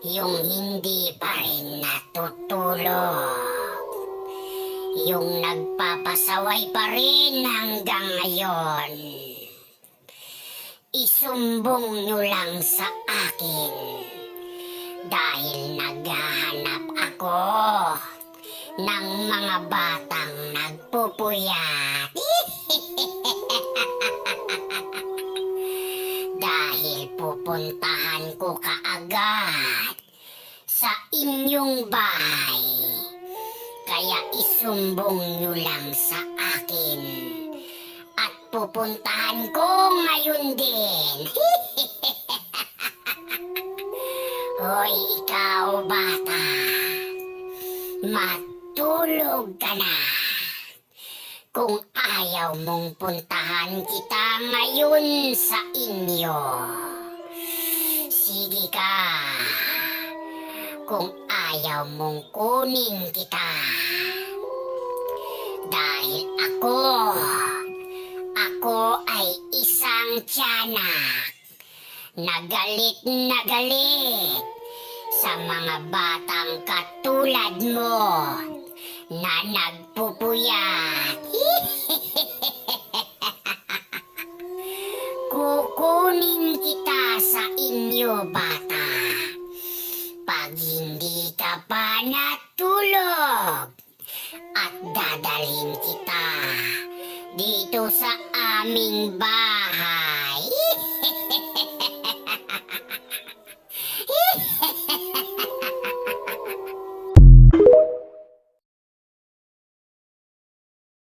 Yung hindi pa rin natutulog. Yung nagpapasaway pa rin hanggang ngayon. Isumbong nyo lang sa akin. Dahil naghahanap ako ng mga batang nagpupuyat. Dahil pupuntahan ko kaagad sa inyong bahay. Kaya isumbong nyo lang sa akin. At pupuntahan ko ngayon din. Hoy, ikaw bata. Matulog ka na. Kung ayaw mong puntahan kita ngayon sa inyo. Sige ka. Kung ayaw mong kunin kita. Dahil ako ay isang tiyanak na galit sa mga batang katulad mo na nagpupuyat. Kukunin kita sa inyo, bata. Pag hindi ka pa natulog, at dadalhin kita dito sa aming bahay.